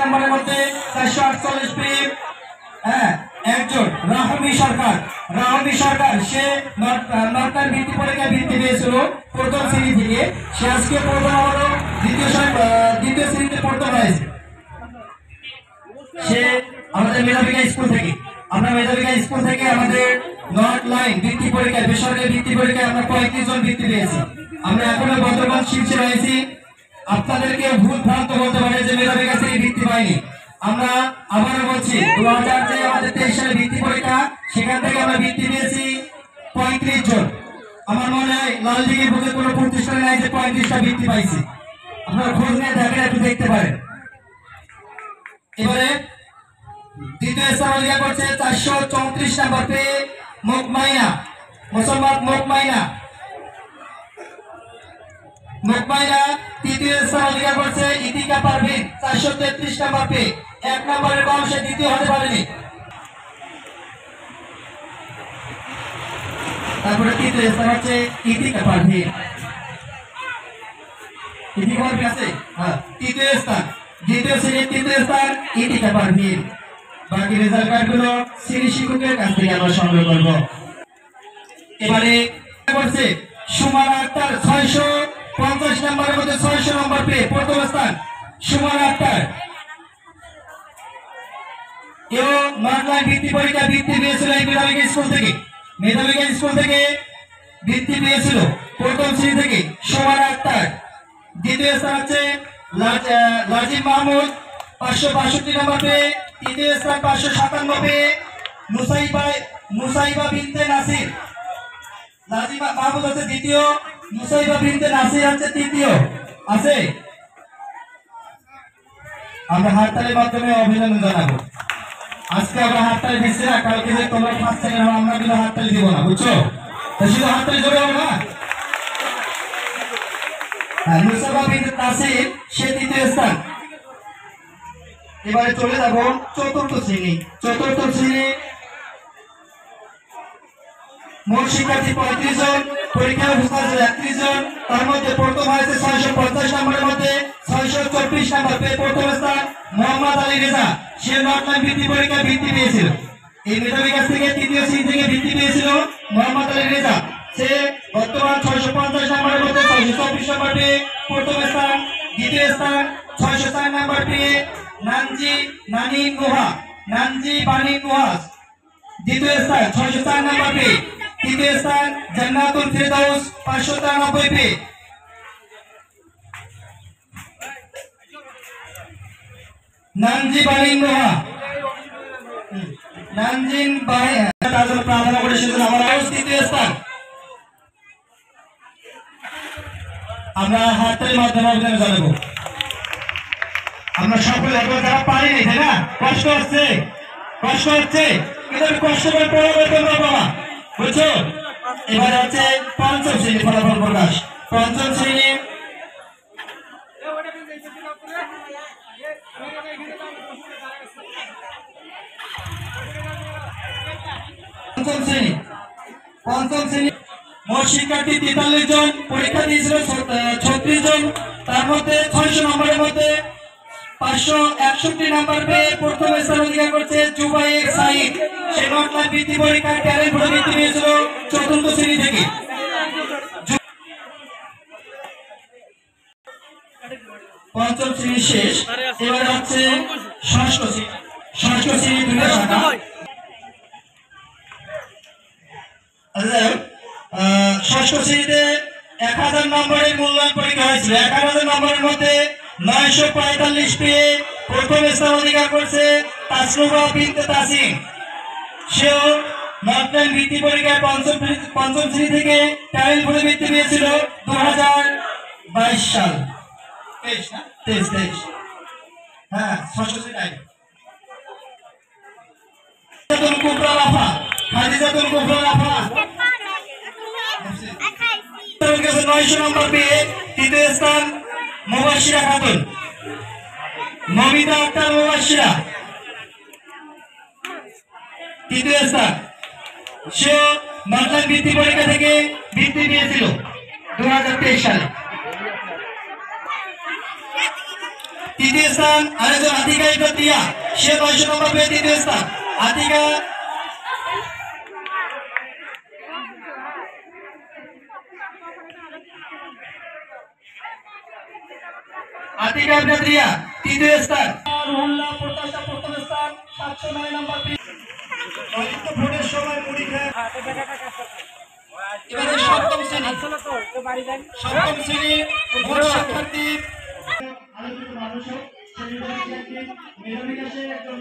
নম্বরের মধ্যে 448 পেয়ে একজন রাহমি সরকার সে নর্থ ভিত্তি পরীক্ষায় বৃত্তি পেয়েছিল প্রথম শ্রেণী থেকে। সে আজকে প্রথম হলো দ্বিতীয় শ্রেণীতে পড়তে হয়েছে। সে আমাদের মেধাবিকা স্কুল থেকে আমাদের নর্থ লাইন বৃত্তি পরীক্ষায় বেসরকারি বৃত্তি পরীক্ষায় আমরা 35 জন বৃত্তি পেয়েছি। আমরা এখনো বর্তমান শীর্ষে রয়েছি। আপনাদেরকে ভুল ভ্রান্ত বলতে পারে যে মেধাবিকা থেকে বৃত্তি পাইনি। আমরা আবারও বলছি 2023 সালে বৃত্তি পরীক্ষা সেখান থেকে আমরা বৃত্তি পেয়েছি 35 জন। আমার মনে হয় লালদিঘির বুকে কোনো প্রতিষ্ঠানে নাই যে 35টা বৃত্তি পাইছি। আপনারা খোঁজ নিয়ে দেখেন, একটু দেখতে পারেন। এবারে দ্বিতীয় স্থান অধিকার করছে 434 নম্বর পেয়ে মোসাম্মদ মুকমাইনা। তৃতীয় স্থান অধিকার করছে ইতিকা পারভিন 433 নম্বর পেয়ে। 1 নম্বরের কম সে দ্বিতীয় হতে পারেনি। তারপরে তৃতীয় স্থান হচ্ছে ইতিকা পারভিন আছে। তৃতীয় স্থান দ্বিতীয় শ্রেণীর তৃতীয় স্থান ইতিকা পারভিন। বাকি রেজাল্ট কার্ডগুলো শ্রেণী শিক্ষকের কাছ থেকে আমরা সংগ্রহ করব। এবারে করছে সুমানা আক্তার 650 নম্বরের মধ্যে 600 নম্বর পেয়ে প্রথম স্থান সুমানা আক্তার। এবং নর্থলাইন বৃত্তি পরীক্ষা বৃত্তি পেয়েছিল এই মেধাবিকা স্কুল থেকে বৃত্তি পেয়েছিল প্রথম শ্রেণী থেকে সুমানা আক্তার। দ্বিতীয় স্থান হচ্ছে লাজিম মাহমুদ 562 নম্বর পেয়ে। তৃতীয় স্থান 557 পেয়ে মুসাইবা বিনতে নাসির। লাজিম মাহমুদ হচ্ছে দ্বিতীয়, মুসাইবা বিনতে নাসির হচ্ছে তৃতীয় আছে। আমরা হাততালির মাধ্যমে অভিনন্দন জানাবো। আজকে আমরা হাততালি দিচ্ছি না, কালকে যে তোমরা ফার্স্ট সেকেন্ড হবে আমরা কিন্তু হাততালি দিব না, বুঝছো? তো শুধু হাততালি জোরে হবে না। মুসাইবা বিনতে নাসির সে তৃতীয় স্থান। এবারে চলে যাব চতুর্থ শ্রেণী। মোট শিক্ষার্থী 35 জন, পরীক্ষায় উপস্থিত 31 জন। তার মধ্যে প্রথম হয়েছে 650 নম্বরের মধ্যে 624 নম্বর পেয়ে প্রথম স্থান মোহাম্মদ আলী রেজা। সে নর্থলাইন বৃত্তি পরীক্ষায় বৃত্তি পেয়েছিল। এই মেধাবী কাছ থেকে তৃতীয় শ্রেণী থেকে বৃত্তি পেয়েছিল মোহাম্মদ আলী রেজা। সে বর্তমান 650 নম্বরের মধ্যে 624 নম্বর পেয়ে প্রথম স্থান। দ্বিতীয় স্থান 604 নম্বর পেয়ে নানজি বানি নুহাস। দ্বিতীয় স্থান 604 নম্বর পেয়ে। তৃতীয় স্থান জান্নাতুল ফেরদাউস 593 পেয়ে। নানজি বানি নুহা প্রার্থনা করে সেজন্য আমার তৃতীয় স্থান। আমরা হাতের মাধ্যমে অভিযান জানাবো। আমরা সকলে যারা পারিনি, তাই না? কষ্ট হচ্ছে কিন্তু কষ্ট করে পড়াবে তোমরা বাবা, বুঝছো? এবারে হচ্ছে পঞ্চম শ্রেণী ফলাফল প্রকাশ। পঞ্চম শ্রেণী মোট শিক্ষার্থী 43 জন, পরীক্ষা দিয়েছিল 36 জন। তার মধ্যে 600 নম্বরের মধ্যে 561 নম্বর পেয়ে প্রথম স্থান অধিকার করছে জুবাইর সাইদ। সে নর্থলাইন বৃত্তি পরীক্ষায় ট্যালেন্ট ভোটে বৃত্তি পেয়েছিল চতুর্থ শ্রেণী থেকে। পঞ্চম শ্রেণী শেষ। এবার হচ্ছে ষষ্ঠ শ্রেণী দুটো শাখা। ষষ্ঠ শ্রেণীতে 1000 নম্বরের মূল্যায়ন পরীক্ষা হয়েছিল। 1000 নম্বরের মধ্যে 945 পেয়ে প্রথম স্থান অধিকার করছে তাসনুবা বিনতে তাসিম। সেও নর্থলাইন বৃত্তি পরীক্ষায় পঞ্চম শ্রেণী থেকে ট্যালেন্ট ভোটে বৃত্তি পেয়েছিল 2022 সাল 23 হ্যাঁ ষষ্ঠ শ্রেণী। খাদিজাতুল কুবরা রাফা 900 নম্বর পেয়ে তৃতীয় স্থান। মুবাশশিরা খাতুন, নমিতা আক্তার মুবাশশিরা তৃতীয় স্থান। সে নর্থলাইন বৃত্তি পরীক্ষা থেকে বৃত্তি পেয়েছিল 2023 সালে। তৃতীয় স্থান আরেকজন আতিকা ইকতিয়া, সে 900 নম্বর পেয়ে তৃতীয় স্থান। আতিকা আতিকা ইকতিয়া তৃতীয় স্থান। রুহুল্লাহ প্রত্যাশা প্রথম স্থান 709 নম্বর পেয়ে। ভোটের সময় মুড়ি খায়। এবারে সপ্তম শ্রেণী ভোট শিক্ষার্থী আলোচিত মানুষ মেধাবী একজন